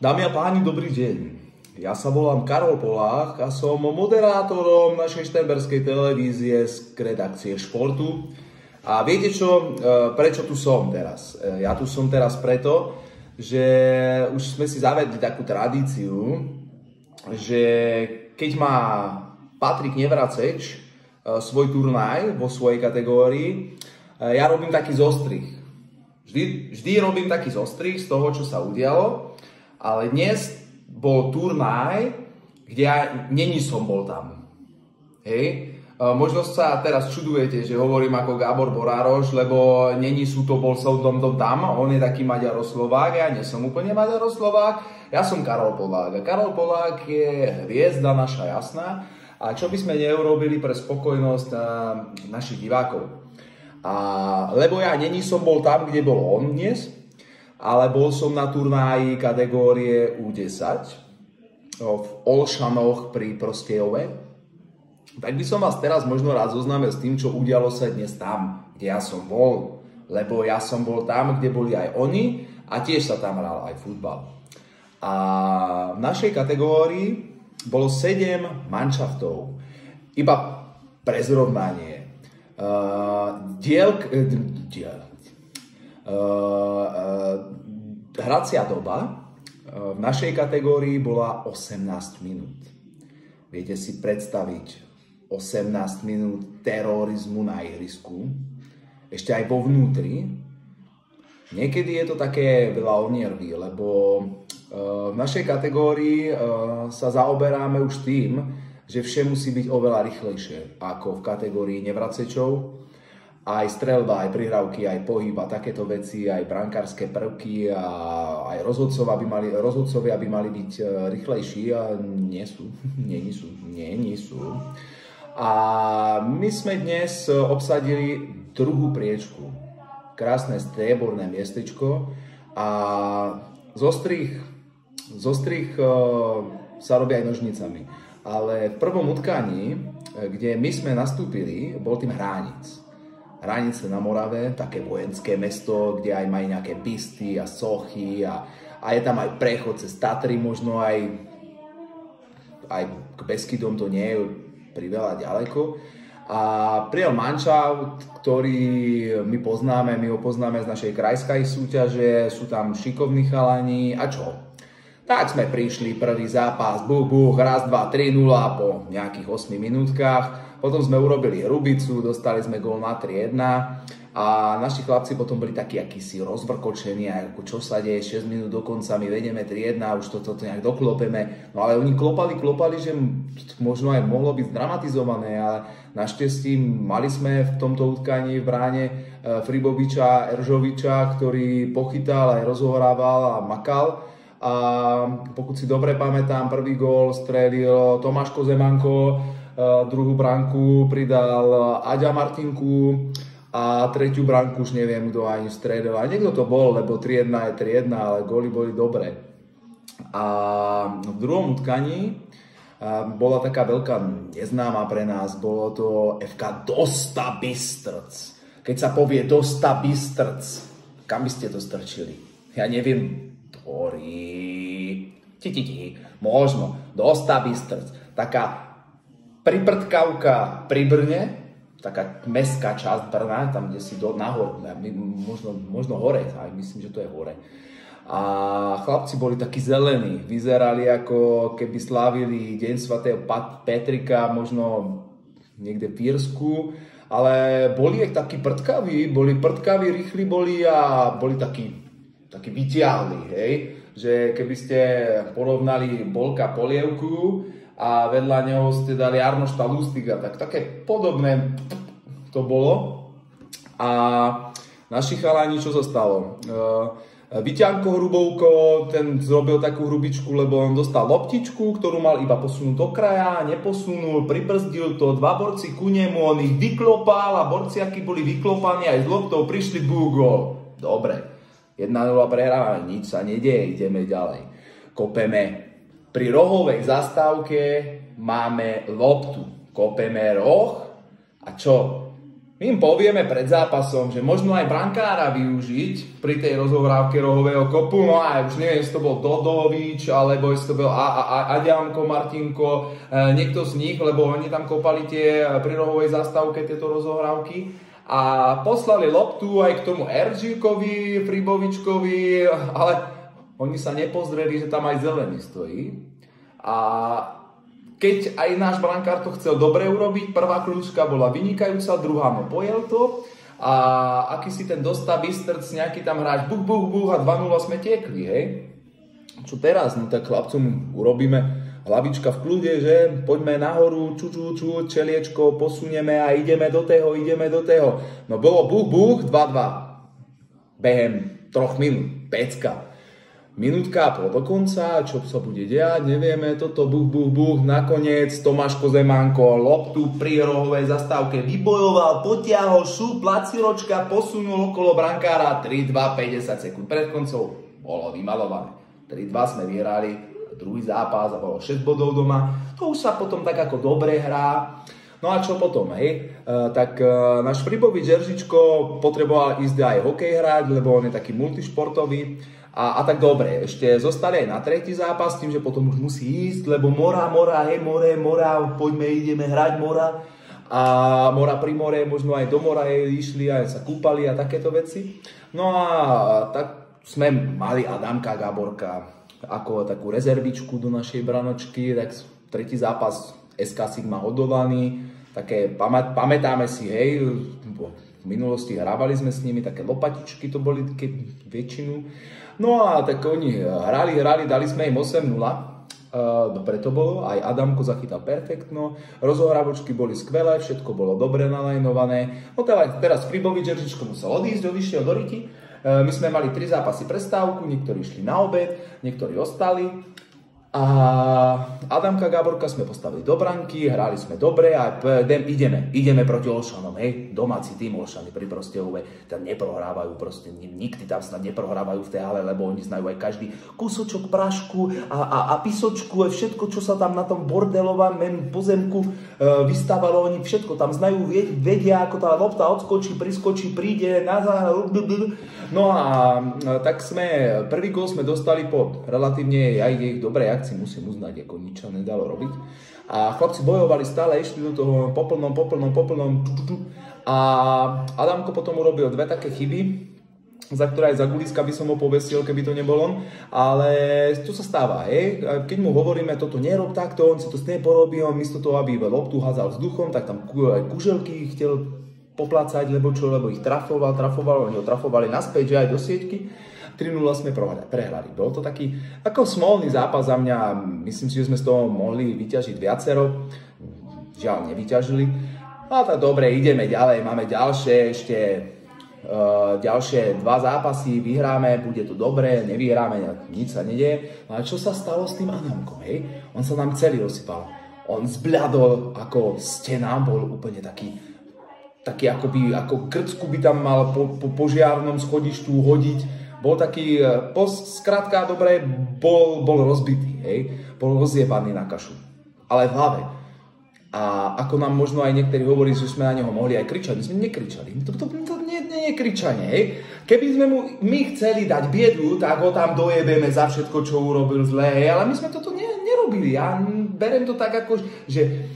Dámy a páni, dobrý deň. Ja sa volám Karol Polák a som moderátorom našej štenberskej televízie z redakcie športu. A viete čo, prečo tu som teraz? Ja tu som teraz preto, že už sme si zavedli takú tradíciu, že keď má Patrik Nevraceč svoj turnaj vo svojej kategórii, ja robím taký zostrih. Vždy robím taký zostrih z toho, čo sa udialo. Ale dnes bol turnaj, kde ja som bol tam. Hej. Možno sa teraz čudujete, že hovorím ako Gábor Borároš, lebo bol som tam, on je taký Maďaroslovák, ja nie som úplne Maďaroslovák, ja som Karol Polák. A Karol Polák je hviezda naša jasná. A čo by sme neurobili pre spokojnosť našich divákov? Lebo ja som bol tam, kde bol on dnes, ale bol som na turnáji kategórie U10 v Olšanoch pri Prostejove. Tak by som vás teraz možno rád zoznámil s tým, čo udialo sa dnes tam, kde ja som bol. Lebo ja som bol tam, kde boli aj oni a tiež sa tam hral aj futbal. A v našej kategórii bolo 7 manšaftov. Iba pre zrovnanie. Hracia doba v našej kategórii bola 18 minút. Viete si predstaviť 18 minút terorizmu na ihrisku? Ešte aj vo vnútri? Niekedy je to také veľa o nervy, lebo v našej kategórii sa zaoberáme už tým, že vše musí byť oveľa rýchlejšie ako v kategórii nevracečov. Aj streľba, aj prihrávky, aj pohyb a takéto veci, aj brankárske prvky a aj rozhodcovia by mali byť rýchlejší a nie sú. A my sme dnes obsadili druhú priečku. Krásne strieborné miestečko a zostrih sa robí aj nožnicami. Ale v prvom utkaní, kde my sme nastúpili, bol tým Hranice na Morave, také vojenské mesto, kde aj majú nejaké bysty a sochy a je tam aj prechod cez Tatry, možno aj k Beskydom to nie je priveľa ďaleko. A prijel manšaft, ktorý my ho poznáme z našej krajskej súťaže, sú tam šikovní chalani a čo? Tak sme prišli, prvý zápas, raz, dva, 3-0 po nejakých 8 minútkach. Potom sme urobili rubicu, dostali sme gól na 3-1 a naši chlapci potom boli takí akýsi rozvrkočení, ako čo sa deje, 6 minút do konca, my vedieme 3-1 a už toto nejak doklopeme. No ale oni klopali, že možno aj mohlo byť dramatizované, ale našťastí mali sme v tomto utkaní v bráne Friboviča, Eržoviča, ktorý pochytal, aj rozohrával a makal. A pokud si dobre pamätám, prvý gól strelil Tomáško Zemanko, druhú branku pridal Aďa Martinku a tretiu branku už neviem, kto ani strelil. A niekto to bol, lebo 3-1 je 3-1, ale góly boli dobré. A v druhom utkaní bola taká veľká neznáma pre nás, bolo to FK Dosta Bystrc. Keď sa povie Dosta Bystrc, kam by ste to strčili? Ja neviem, možno Dosta Bystrc, taká priprtkavka pri Brne, taká mestská časť Brna, tam kde si nahor, možno hore, aj myslím, že to je hore. A chlapci boli takí zelení, vyzerali ako keby slávili Deň svätého Petrika, možno niekde v Írsku, ale boli aj takí prtkaví, rýchli boli a boli takí vytiahli, hej? Že keby ste porovnali Bolka Polievku a vedľa neho ste dali Arnošta Lustiga, tak také podobné to bolo. A naši chalani, čo sa stalo? Vyťanko Hrubovko, ten zrobil takú hrubičku, lebo on dostal loptičku, ktorú mal iba posunúť do kraja, neposunul, pribrzdil to, dva borci ku nemu, on ich vyklopal a borci, akí boli vyklopaní aj s loptou, prišli gól. Dobre. 1-0 prehrávame, nič sa nedieje, ideme ďalej. Kopeme. Pri rohovej zastávke máme loptu. Kopeme roh a čo? My im povieme pred zápasom, že možno aj brankára využiť pri tej rozohrávke rohového kopu, no a už neviem, jestli to bol Dodovič, alebo jestli to bol Aďamko, Martinko, niekto z nich, lebo oni tam kopali tie pri rohovej zastávke tieto rozohrávky a poslali loptu aj k tomu Eržíkovi, Fribovičkovi, ale oni sa nepozreli, že tam aj zelený stojí. A keď aj náš brankár to chcel dobre urobiť, prvá kľúčka bola vynikajúca, druhá no pojel to a aký si ten Dosta Bystrc, nejaký tam hráč, buch a 2-0 sme tiekli, hej. Čo teraz? No tak chlapcom urobíme hlavička v kľude, že poďme nahoru, čeliečko, posunieme a ideme do toho. No bolo buch, 2-2. Behem 3 minút, pecka. Minútka a pol do konca, čo sa bude diať, nevieme, toto buch, nakoniec Tomáš Kozemánko loptu pri rohovej zastávke vybojoval, potiahol, placiročka, posunul okolo brankára, 3-2, 50 sekúnd pred koncov, bolo vymalované. 3-2 sme vyhrali, druhý zápas a bolo 6 bodov doma, to už sa potom tak ako dobre hrá. No a čo potom, hej? Náš Fribovič Jeržičko potreboval ísť aj hokej hrať, lebo on je taký multišportový. A tak dobre, ešte zostali aj na tretí zápas, tým, že potom už musí ísť, lebo mora, poďme, ideme hrať mora. A mora pri more, možno aj do mora išli, aj sa kúpali a takéto veci. No a tak sme mali Adamka Gáborka ako takú rezervičku do našej branočky, tak tretí zápas SK Sigma Hodovaný, také pamätáme si, hej, v minulosti hrávali sme s nimi, také lopatičky to boli väčšinu. No a tak oni hrali, dali sme im 8-0, dobre to bolo, aj Adamko zachytal perfektno, rozohrávočky boli skvelé, všetko bolo dobre nalajnované. No teraz Fribovič Jeržičko musel odišiel do Riti, my sme mali 3 zápasy prestávku, niektorí išli na obed, niektorí ostali. A Adamka Gáborka sme postavili do branky, hrali sme dobre a ideme proti Olšanom, hej, domáci tým Olšany pri Prostehove, tam neprohrávajú proste, nikdy tam snad neprohrávajú v tej hale, lebo oni znajú aj každý kúsočok prašku a pisočku, všetko, čo sa tam na tom bordelovanom pozemku vystávalo, oni všetko tam znajú, vedia, ako tá lopta odskočí, priskočí, príde, no a tak prvý gól sme dostali po relatívne aj ich dobrej akcii, musím uznať, ako nič sa nedalo robiť. A chlapci bojovali stále, išli do toho poplnom. A Adamko potom urobil 2 také chyby, za ktoré aj za guliska by som ho povesil, keby to nebol on. Ale to sa stáva, hej. Keď mu hovoríme, toto nerob takto, on si to neporobí, on miesto toho, aby loptu hádzal vzduchom, tak tam aj kuželky chcel poplácať, lebo ich trafoval, oni ho trafovali naspäť, že aj do sieťky. 3-0 sme prehrali. Bol to taký ako smolný zápas za mňa. Myslím si, že sme z toho mohli vyťažiť viacero. Žiaľ, nevyťažili. No tak dobre, ideme ďalej. Máme ďalšie 2 zápasy. Vyhráme, bude to dobré, nevyhráme, nič sa nedieje. Ale čo sa stalo s tým Adamkom, hej? On sa nám celý rozsypal. On zbľadol ako stena, bol úplne taký akoby, ako krcku by tam mal po žiarnom schodištu hodiť. Bol taký, skrátka dobre, bol rozbitý, hej, bol rozjebaný na kašu, ale v hlave. A ako nám možno aj niektorí hovorí, že sme na neho mohli aj kričať, my sme nekričali, to nie je kričanie, hej. Keby sme mu chceli dať biedu, tak ho tam dojebeme za všetko, čo urobil zlé, hej, ale my sme toto nerobili. Ja berem to tak ako, že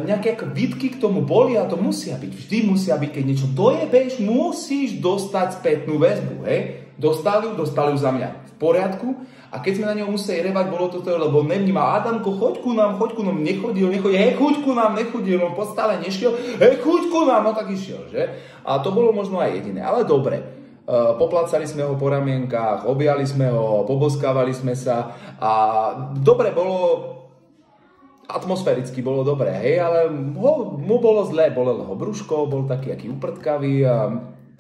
nejaké výtky k tomu boli a to musia byť, vždy musia byť, keď niečo dojebeš, musíš dostať spätnú väzbu, hej. Dostali ju za mňa v poriadku a keď sme na neho museli revať, bolo to, lebo nevnímal Adamko, choď ku nám, nechodil, hej, choď ku nám, nechodil, on stále nešiel, hej, choď ku nám, no tak išiel, že? A to bolo možno aj jediné, ale dobre. Poplácali sme ho po ramienkách, objali sme ho, poboskávali sme sa a dobre bolo, atmosféricky bolo dobré, hej, ale mu bolo zlé, bolelo ho brúško, bol taký aký uprtkavý,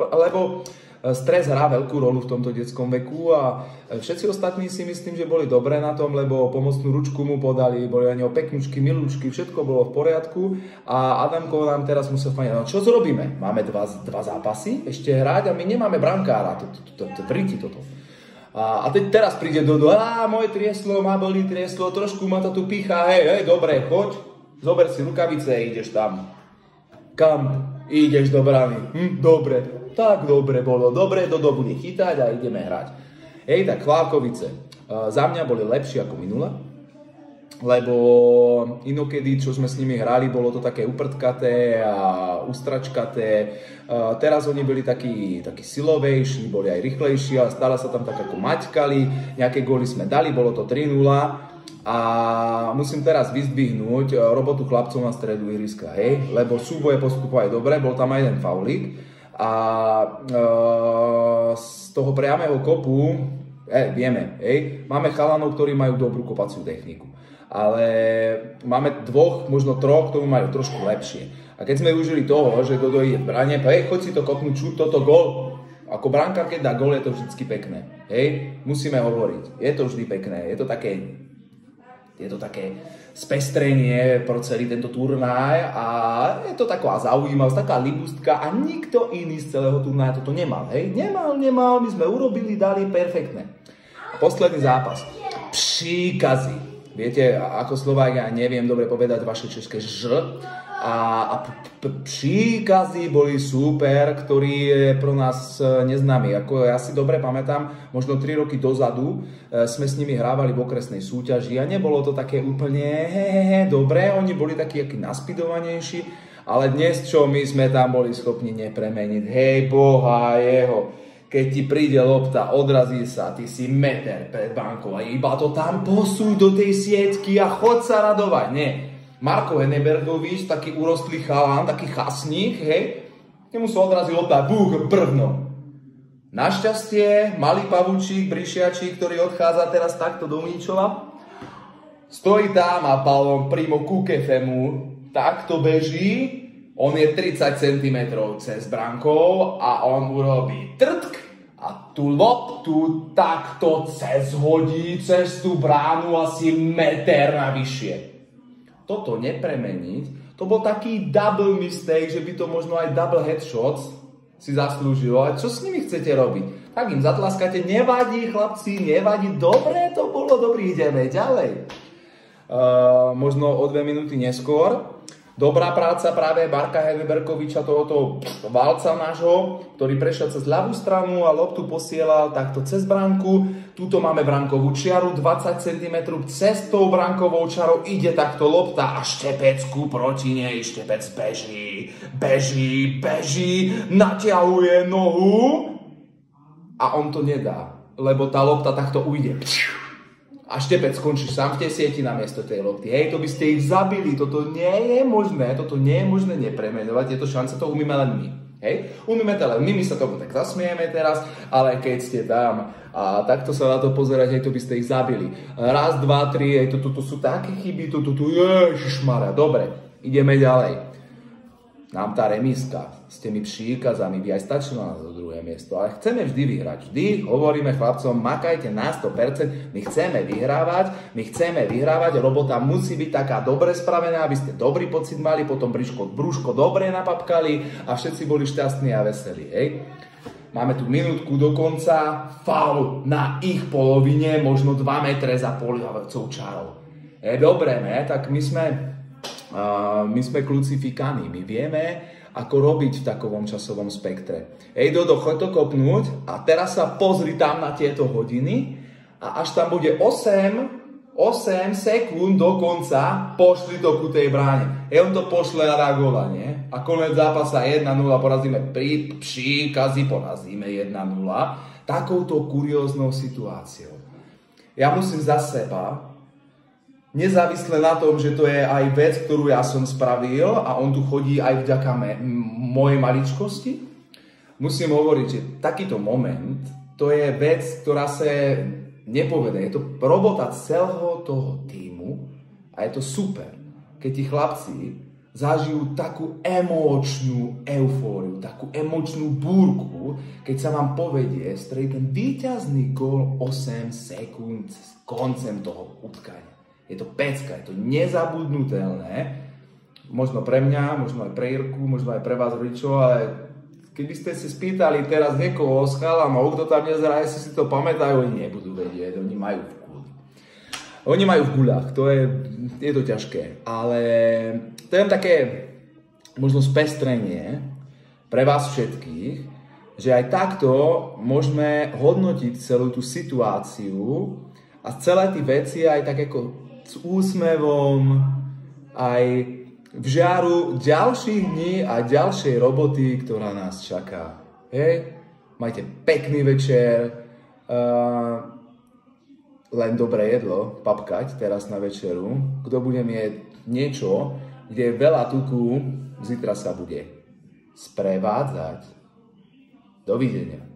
lebo stres hrá veľkú rolu v tomto detskom veku a všetci ostatní si myslím, že boli dobré na tom, lebo pomocnú ručku mu podali, boli na neho peknučky, milúčky, všetko bolo v poriadku a Adamko nám teraz musel fajn, no čo zrobíme? Máme dva zápasy ešte hrať a my nemáme brankára, vriti toto. A teraz príde Dodo, moje trieslo, ma bolí trieslo, trošku ma to tu pícha, hej, dobre, choď, zober si rukavice, ideš tam. Kam? ideš do brany. Dobre, tak dobre bolo, dobre, Dodo bude chytať a ideme hrať. Hej, tak Chlávkovice za mňa boli lepšie ako minule, lebo inokedy, čo sme s nimi hrali, bolo to také uprtkaté a ustračkaté. Teraz oni byli takí silovejší, boli aj rýchlejší, ale stále sa tam tak ako maťkali. Nejaké góly sme dali, bolo to 3-0. A musím teraz vyzdvihnúť robotu chlapcov na stredu ihriska, hej? Lebo súboje postupovali dobre, bol tam aj jeden faulík. A z toho priamého kopu, vieme, hej? Máme chalanov, ktorí majú dobrú kopaciu techniku. Ale máme dvoch, možno troch, ktorí majú trošku lepšie. A keď sme využili toho, že Dodo ide v brane, choď si to kopnúť, čuť toto gól. Ako brankár, keď dá gól, je to vždycky pekné. Hej? Musíme hovoriť. Je to vždy pekné. Je to také spestrenie pro celý tento turnaj a je to taká zaujímavosť, taká libustka a nikto iný z celého turnaja toto nemal. Hej? Nemal, my sme urobili, dali perfektné. Posledný zápas. Příkazy. Viete, ako Slovák, ja neviem dobre povedať vaše české ž. A příkazy boli super, ktorý je pro nás neznámy. Ako ja si dobre pamätám, možno 3 roky dozadu sme s nimi hrávali v okresnej súťaži a nebolo to také úplne dobré, oni boli takí naspidovanejší, ale dnes čo my sme tam boli schopní nepremeniť. Hej, Boha jeho. Keď ti príde lopta, odrazí sa, ty si meter pred bankou a iba to tam posúď do tej sietky a chod sa radovať. Nie. Marko Hennebergovič, taký urostlý chalán, taký chasník, hej, nemu sa odrazí lopta, brvno. Našťastie, malý pavúčik, Brišiačík, ktorý odchádza teraz takto do Mníčova, stojí tam a palom primo ku kefemu, takto beží. On je 30 cm cez brankou a on urobí trtk a tú loptu takto cez hodí cez tú bránu asi meter navyššie. Toto nepremeniť, to bol taký double mistake, že by to možno aj double headshots si zaslúžilo. A čo s nimi chcete robiť? Tak im zatlaskáte, nevadí chlapci, nevadí, dobre, to bolo dobrý, ideme ďalej. Možno o 2 minúty neskôr. Dobrá práca práve Marka Hennebergoviča, tohoto válca nášho, ktorý prešiel cez ľavú stranu a loptu posielal takto cez bránku. Tuto máme bránkovú čiaru, 20 cm cez tou bránkovou čarou ide takto lopta a Štepecku proti nej. Štepec beží, natiahuje nohu a on to nedá, lebo tá lopta takto ujde. A Štepec skončí sám v tej sieti namiesto tej lopty. Hej, to by ste ich zabili, toto nie je možné nepremenovať, je to šanca, to umíme len my. Hej, umíme to len my sa tomu tak zasmiejeme teraz, ale keď ste tam a takto sa na to pozerať, hej, to by ste ich zabili. Raz, dva, tri, hej, toto sú také chyby, ježišmarja, dobre, ideme ďalej. Nám tá remíska s tými príkazami by aj stačila na to druhé miesto, ale chceme vždy vyhrať. Vždy hovoríme chlapcom, makajte na 100%, my chceme vyhrávať, robota musí byť taká dobre spravená, aby ste dobrý pocit mali, potom brúško dobre napapkali a všetci boli šťastní a veselí. Hej? Máme tu minútku do konca, faul na ich polovine, možno 2 metre za poliavacou čarou. Dobre, ne? Tak my sme kľúcifikani, my vieme, ako robiť v takovom časovom spektre. Dodo, choď to kopnúť a teraz sa pozri tam na tieto hodiny a až tam bude 8 sekúnd do konca, pošli to ku tej bráne. On to pošle a dá gola, nie? A konec zápasa 1-0, porazíme príkazy, porazíme 1-0. Takouto kurióznou situáciou. Ja musím za seba, nezávisle na tom, že to je aj vec, ktorú ja som spravil a on tu chodí aj vďaka mojej maličkosti, musím hovoriť, že takýto moment, to je vec, ktorá sa nepovede. Je to robota celého toho týmu a je to super, keď ti chlapci zažijú takú emočnú eufóriu, takú emočnú búrku, keď sa vám povedie streliť ten víťazný gól 8 sekúnd s koncem toho utkania. Je to pecka, je to nezabudnutelné. Možno pre mňa, možno aj pre Jirku, možno aj pre vás rodičov, ale keby ste si spýtali teraz niekoho z chalanov, kto tam nezerá, jestli si to pamätajú, oni nebudú vedieť, oni majú v guľ. Oni majú v guľách, je to ťažké, ale to je také možno spestrenie pre vás všetkých, že aj takto môžeme hodnotiť celú tú situáciu a celé tie veci aj tak ako s úsmevom, aj v žiaru ďalších dní a ďalšej roboty, ktorá nás čaká. Hej? Majte pekný večer, len dobré jedlo, papkať teraz na večeru. Kto bude mieť niečo, kde je veľa tuku, zítra sa bude sprevádzať. Dovidenia.